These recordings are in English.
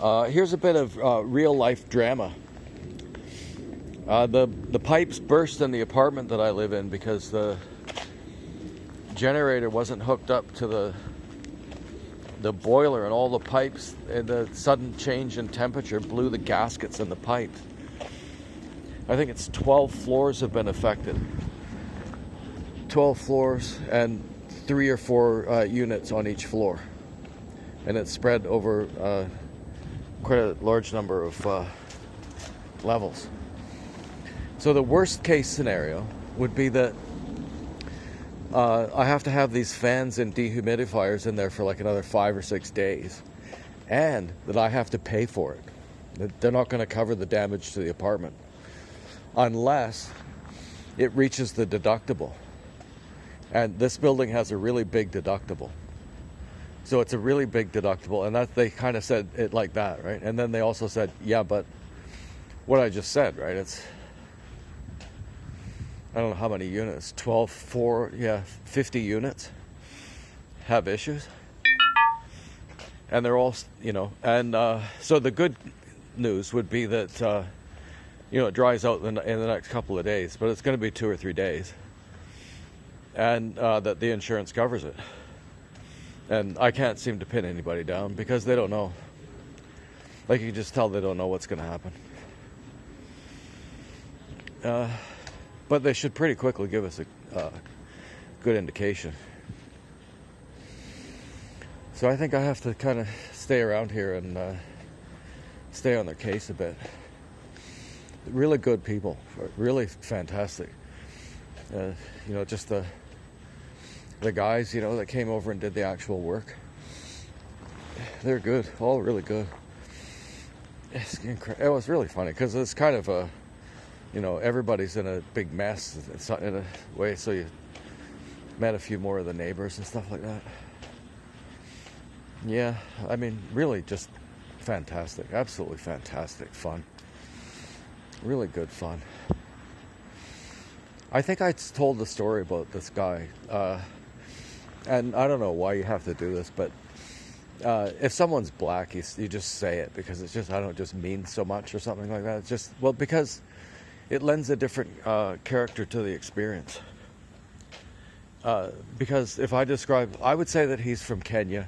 Here's a bit of real life drama. The pipes burst in the apartment that I live in because the generator wasn't hooked up to the boiler, and all the pipes, and the sudden change in temperature blew the gaskets in the pipes. I think it's 12 floors have been affected. 12 floors and 3 or 4 units on each floor. And it's spread over quite a large number of levels. So the worst case scenario would be that I have to have these fans and dehumidifiers in there for like another 5 or 6 days, and that I have to pay for it. They're not going to cover the damage to the apartment unless it reaches the deductible. And this building has a really big deductible. So it's a really big deductible, and that they kind of said it like that, right? And then they also said, yeah, but what I just said, right? It's, I don't know how many units, 12, 4, 50 units have issues. And they're all, and so the good news would be that, it dries out in the next couple of days, but it's going to be 2 or 3 days. And that the insurance covers it. And I can't seem to pin anybody down because they don't know. Like, you can just tell they don't know what's going to happen. But they should pretty quickly give us a good indication. So I think I have to kind of stay around here and stay on their case a bit. Really good people, really fantastic. Just the guys, that came over and did the actual work. They're good, all really good. It was really funny because it's kind of a, everybody's in a big mess in a way, so you met a few more of the neighbors and stuff like that. Yeah, I mean, really just fantastic, absolutely fantastic fun. Really good fun. I think I told the story about this guy, and I don't know why you have to do this, but if someone's black, you just say it because it's just, I don't just mean so much or something like that. It's just, because it lends a different character to the experience. Because if I describe, I would say that he's from Kenya.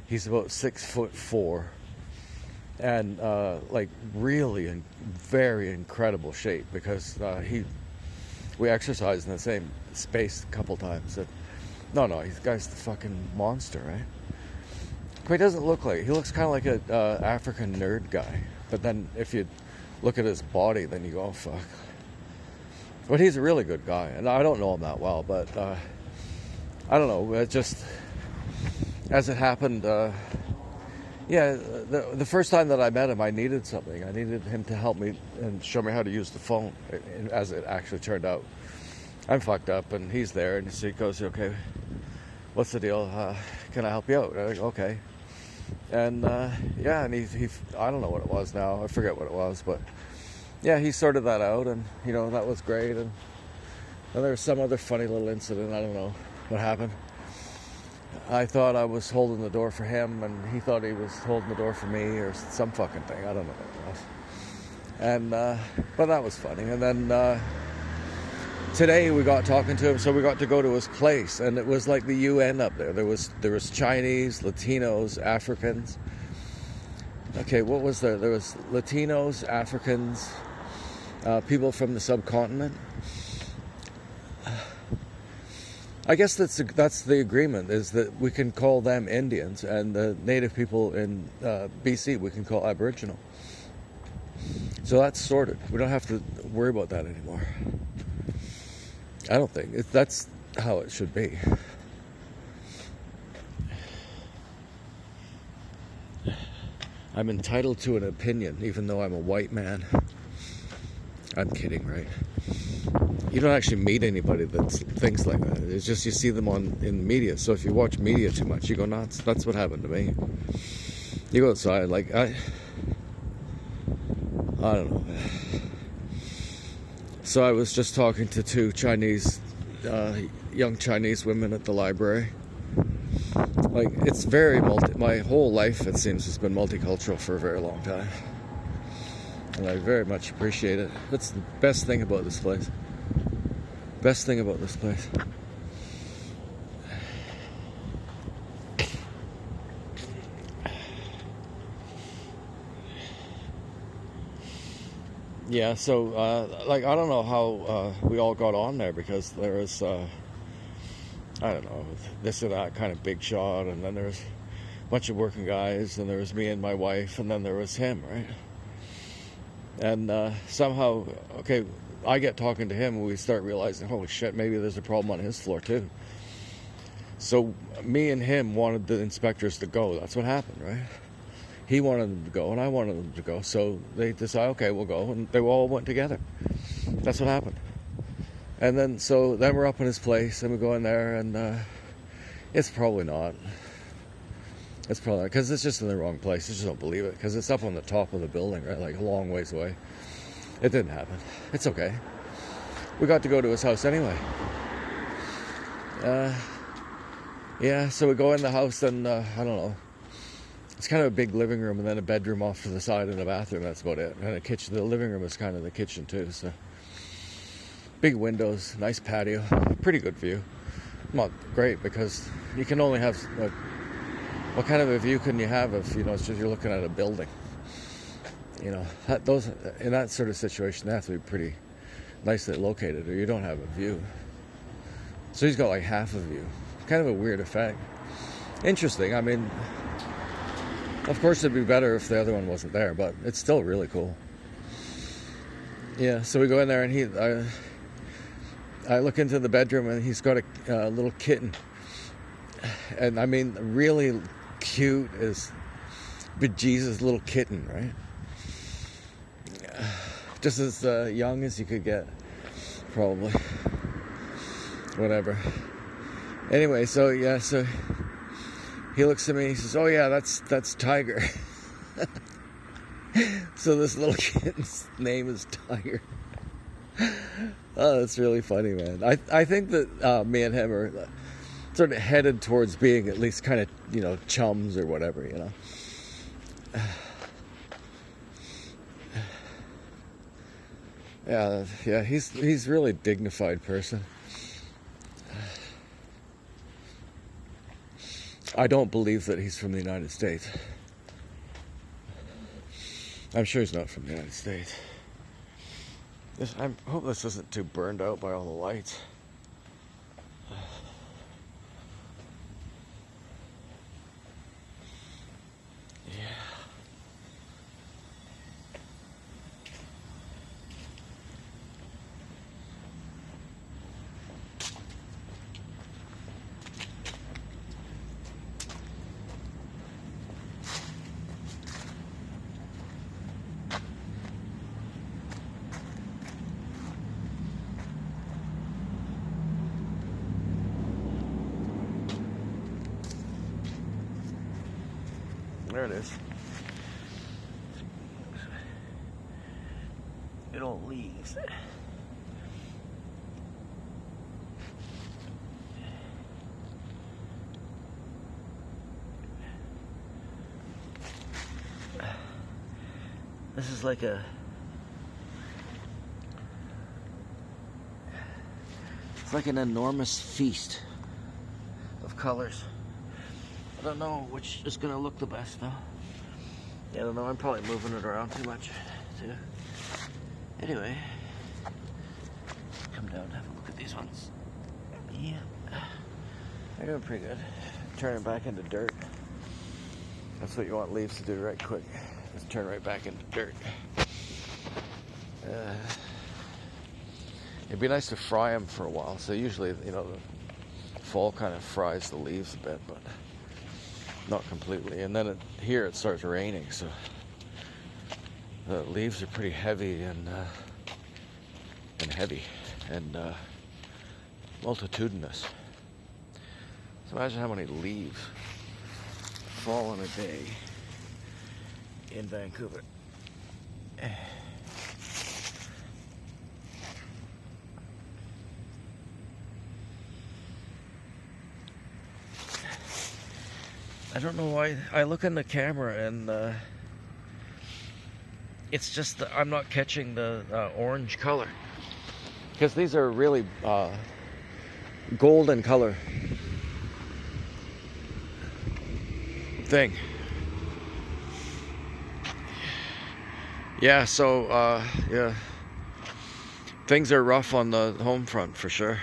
He's about 6'4", and really in very incredible shape because we exercised in the same space a couple times. No, this guy's the fucking monster, right? But he doesn't look like, he looks kind of like a African nerd guy. But then if you look at his body, then you go, oh, fuck. But he's a really good guy. And I don't know him that well, but I don't know. It just, as it happened, the first time that I met him, I needed something. I needed him to help me and show me how to use the phone, as it actually turned out. I'm fucked up, and he's there, and so he goes, okay, what's the deal? Can I help you out? I go, okay. And, and he I don't know what it was now. I forget what it was, but, yeah, he sorted that out, and, that was great. And there was some other funny little incident. I don't know what happened. I thought I was holding the door for him, and he thought he was holding the door for me, or some fucking thing. I don't know what it was. And, but that was funny. And then, today we got talking to him, so we got to go to his place, and it was like the UN up there. There was Chinese, Latinos, Africans. Okay, what was there? There was Latinos, Africans, people from the subcontinent. I guess that's the agreement, is that we can call them Indians, and the native people in BC we can call Aboriginal. So that's sorted. We don't have to worry about that anymore. I don't think. That's how it should be. I'm entitled to an opinion, even though I'm a white man. I'm kidding, right? You don't actually meet anybody that thinks like that. It's just you see them in media. So if you watch media too much, you go nuts. That's what happened to me. You go outside, like, I don't know. So I was just talking to two Chinese, young Chinese women at the library. like it's my whole life it seems has been multicultural for a very long time, and I very much appreciate it. That's the best thing about this place. Best thing about this place. Yeah, so like I don't know how we all got on there, because there was I don't know, this or that kind of big shot, and then there was a bunch of working guys, and there was me and my wife, and then there was him, right? And somehow, okay, I get talking to him, and we start realizing, holy shit, maybe there's a problem on his floor too. So me and him wanted the inspectors to go. That's what happened, right? He wanted them to go, and I wanted them to go. So they decided, okay, we'll go, and they all went together. That's what happened. And then we're up in his place, and we go in there, and it's probably not. It's probably not, because it's just in the wrong place. I just don't believe it, because it's up on the top of the building, right, like a long ways away. It didn't happen. It's okay. We got to go to his house anyway. Yeah, so we go in the house, and I don't know. It's kind of a big living room, and then a bedroom off to the side, and a bathroom. That's about it. And a kitchen. The living room is kind of the kitchen too. So big windows, nice patio, pretty good view. Not great, because you can only have what kind of a view can you have if it's just you're looking at a building? Those in that sort of situation, they have to be pretty nicely located, or you don't have a view. So he's got like half a view. Kind of a weird effect. Interesting. I mean, of course it'd be better if the other one wasn't there, but it's still really cool. Yeah, so we go in there, and I look into the bedroom, and he's got a little kitten. And I mean, really cute as bejesus little kitten, right? Just as young as you could get, probably. Whatever. Anyway, so he looks at me, he says, oh yeah, that's Tiger. So this little kid's name is Tiger. Oh, that's really funny, man. I think that me and him are sort of headed towards being at least kind of, chums or whatever, Yeah, he's really a dignified person. I don't believe that he's from the United States. I'm sure he's not from the United States. I hope this isn't too burned out by all the lights. There it is. It all leaves. This is like it's like an enormous feast of colors. I don't know which is going to look the best, though. Yeah, I don't know. I'm probably moving it around too much, too. Anyway, come down and have a look at these ones. Yeah, they're doing pretty good. Turn it back into dirt. That's what you want leaves to do right quick. Just turn right back into dirt. It'd be nice to fry them for a while. So usually, the fall kind of fries the leaves a bit, but not completely. And then here it starts raining, so the leaves are pretty heavy and multitudinous. So imagine how many leaves fall in a day in Vancouver. I don't know why. I look in the camera and it's just that I'm not catching the orange color. Because these are really golden color thing. Yeah, so yeah, things are rough on the home front for sure.